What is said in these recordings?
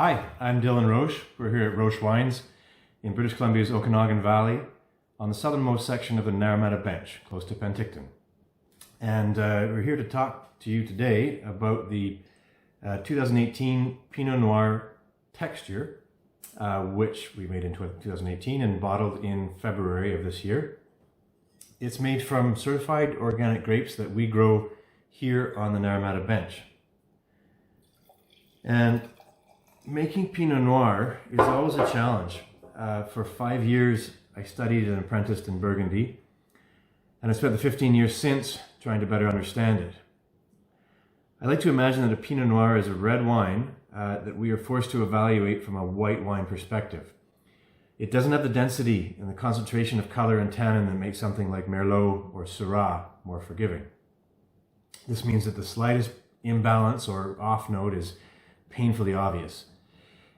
Hi, I'm Dylan Roche. We're here at Roche Wines in British Columbia's Okanagan Valley on the southernmost section of the Naramata Bench, close to Penticton. And we're here to talk to you today about the 2018 Pinot Noir Texture, which we made in 2018 and bottled in February of this year. It's made from certified organic grapes that we grow here on the Naramata Bench. And making Pinot Noir is always a challenge. For 5 years, I studied and apprenticed in Burgundy, and I spent the 15 years since trying to better understand it. I like to imagine that a Pinot Noir is a red wine that we are forced to evaluate from a white wine perspective. It doesn't have the density and the concentration of color and tannin that makes something like Merlot or Syrah more forgiving. This means that the slightest imbalance or off note is painfully obvious.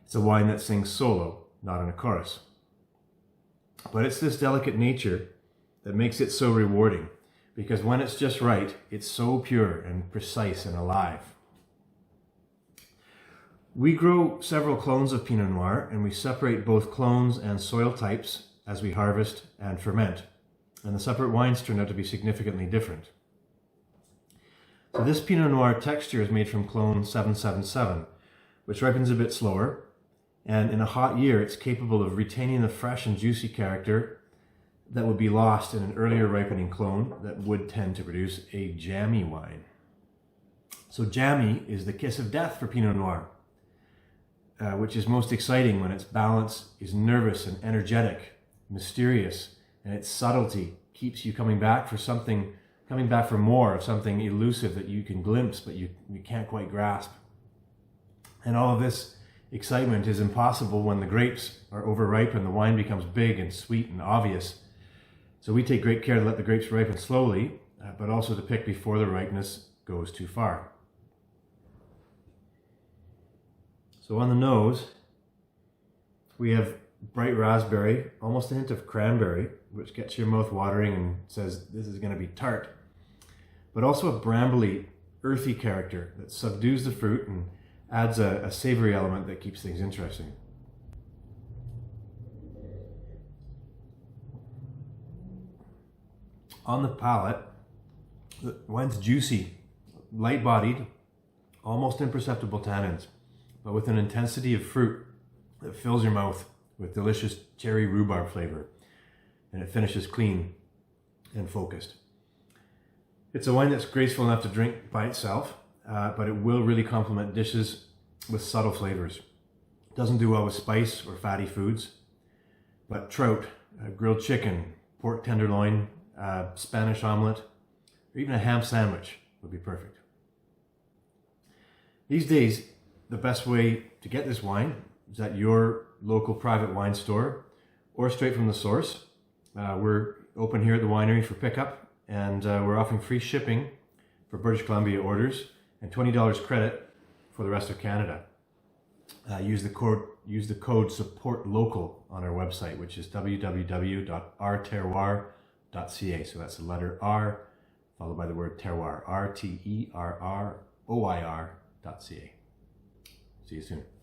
It's a wine that sings solo, not in a chorus. But it's this delicate nature that makes it so rewarding, because when it's just right, it's so pure and precise and alive. We grow several clones of Pinot Noir, and we separate both clones and soil types as we harvest and ferment. And the separate wines turn out to be significantly different. So this Pinot Noir Texture is made from clone 777, which ripens a bit slower. And in a hot year, it's capable of retaining the fresh and juicy character that would be lost in an earlier ripening clone that would tend to produce a jammy wine. So jammy is the kiss of death for Pinot Noir, which is most exciting when its balance is nervous and energetic, mysterious, and its subtlety keeps you coming back for more of something elusive that you can glimpse but you can't quite grasp. And all of this excitement is impossible when the grapes are overripe and the wine becomes big and sweet and obvious. So we take great care to let the grapes ripen slowly, but also to pick before the ripeness goes too far. So on the nose, we have bright raspberry, almost a hint of cranberry, which gets your mouth watering and says this is going to be tart. But also a brambly, earthy character that subdues the fruit and adds a savory element that keeps things interesting. On the palate, the wine's juicy, light-bodied, almost imperceptible tannins, but with an intensity of fruit that fills your mouth with delicious cherry rhubarb flavor, and it finishes clean and focused. It's a wine that's graceful enough to drink by itself, but it will really complement dishes with subtle flavors. It doesn't do well with spice or fatty foods, but trout, grilled chicken, pork tenderloin, Spanish omelet, or even a ham sandwich would be perfect. These days, the best way to get this wine is at your local private wine store or straight from the source. We're open here at the winery for pickup, and we're offering free shipping for British Columbia orders and $20 credit for the rest of Canada. Use the code SUPPORTLOCAL on our website, which is www.rterroir.ca. So that's the letter R followed by the word terroir, RTERROIR.ca. See you soon.